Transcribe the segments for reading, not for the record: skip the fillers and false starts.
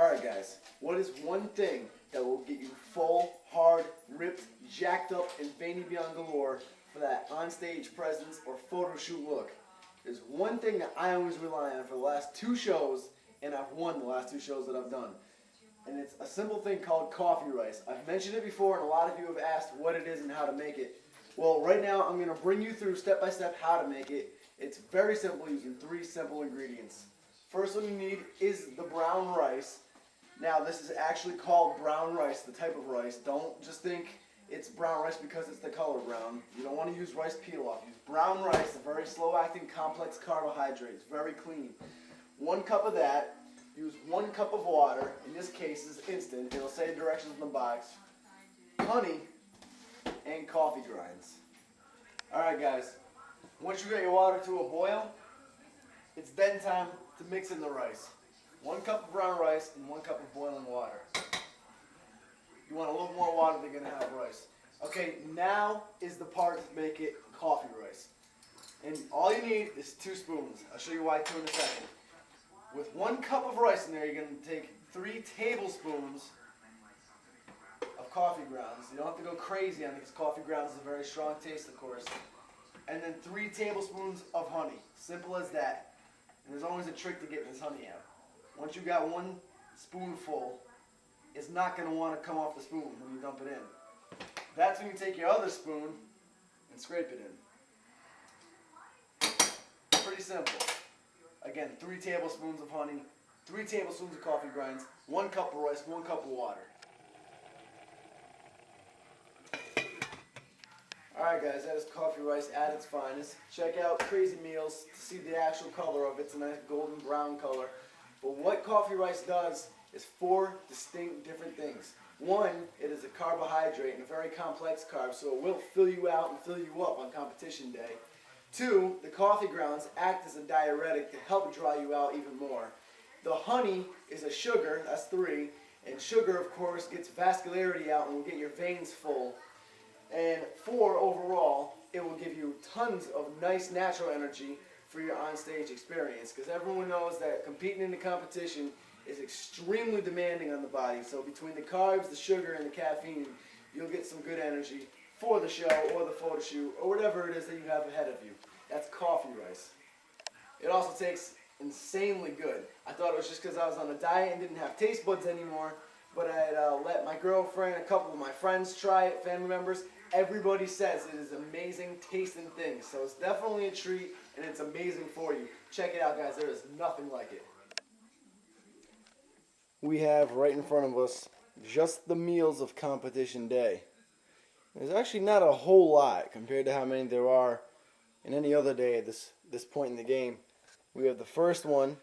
Alright guys, what is one thing that will get you full, hard, ripped, jacked up, and veiny beyond galore for that onstage presence or photo shoot look? There's one thing that I always rely on for the last 2 shows, and I've won the last 2 shows that I've done. And it's a simple thing called coffee rice. I've mentioned it before, and a lot of you have asked what it is and how to make it. Well, right now I'm going to bring you through step by step how to make it. It's very simple, using 3 simple ingredients. First one you need is the brown rice. Now this is actually called brown rice, the type of rice. Don't just think it's brown rice because it's the color brown. You don't want to use rice peel off. Use brown rice, a very slow acting complex carbohydrate. It's very clean. 1 cup of that. Use 1 cup of water. In this case it's instant. It'll say directions in the box. Honey and coffee grinds. Alright guys, once you get your water to a boil, it's then time to mix in the rice. 1 cup of brown rice and 1 cup of boiling water. You want a little more water than you're going to have rice. Okay, now is the part to make it coffee rice. And all you need is 2 spoons. I'll show you why 2 in a second. With 1 cup of rice in there, you're going to take 3 tablespoons of coffee grounds. You don't have to go crazy on it because coffee grounds is a very strong taste, of course. And then 3 tablespoons of honey. Simple as that. And there's always a trick to getting this honey out. Once you got 1 spoonful, it's not going to want to come off the spoon when you dump it in. That's when you take your other spoon and scrape it in. Pretty simple. Again, 3 tablespoons of honey, 3 tablespoons of coffee grinds, 1 cup of rice, 1 cup of water. Alright guys, that is coffee rice at its finest. Check out Crazy Meals to see the actual color of it. It's a nice golden brown color. But what coffee rice does is 4 distinct different things. 1, it is a carbohydrate and a very complex carb, so it will fill you out and fill you up on competition day. 2, the coffee grounds act as a diuretic to help dry you out even more. The honey is a sugar, that's 3, and sugar of course gets vascularity out and will get your veins full. And 4, overall, it will give you tons of nice natural energy for your onstage experience, because everyone knows that competing in the competition is extremely demanding on the body. So between the carbs, the sugar, and the caffeine, you'll get some good energy for the show or the photo shoot or whatever it is that you have ahead of you. That's coffee rice. It also tastes insanely good. I thought it was just because I was on a diet and didn't have taste buds anymore, but I had let my girlfriend, a couple of my friends try it, family members. Everybody says it is amazing tasting thing, so it's definitely a treat and it's amazing for you. Check it out guys, there is nothing like it. We have right in front of us just the meals of competition day. There's actually not a whole lot compared to how many there are in any other day at this point in the game. We have the first one,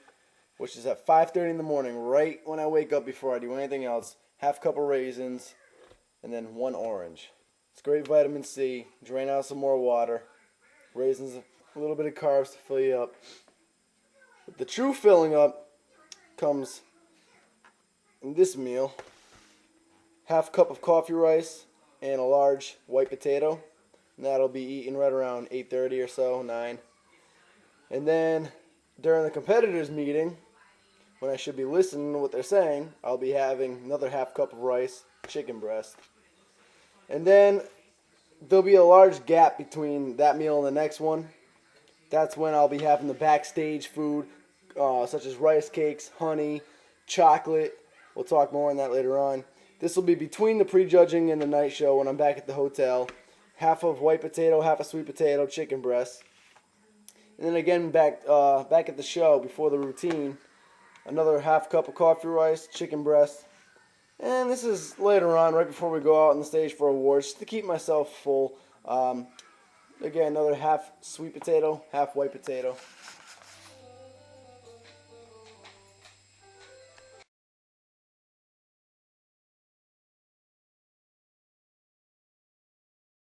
which is at 5:30 in the morning, right when I wake up before I do anything else. Half cup of raisins and then 1 orange. It's great vitamin C. Drain out some more water. Raisins, a little bit of carbs to fill you up. But the true filling up comes in this meal. Half cup of coffee rice and a large white potato. And that'll be eaten right around 8:30 or so, 9. And then during the competitors meeting, when I should be listening to what they're saying, I'll be having another half cup of rice, chicken breast. And then there'll be a large gap between that meal and the next one. That's when I'll be having the backstage food, such as rice cakes, honey, chocolate. We'll talk more on that later on. This will be between the prejudging and the night show when I'm back at the hotel. Half of white potato, half of sweet potato, chicken breast. And then again back at the show before the routine, another half cup of coffee rice, chicken breast. And this is later on, right before we go out on the stage for awards, just to keep myself full. Again, another half sweet potato, half white potato.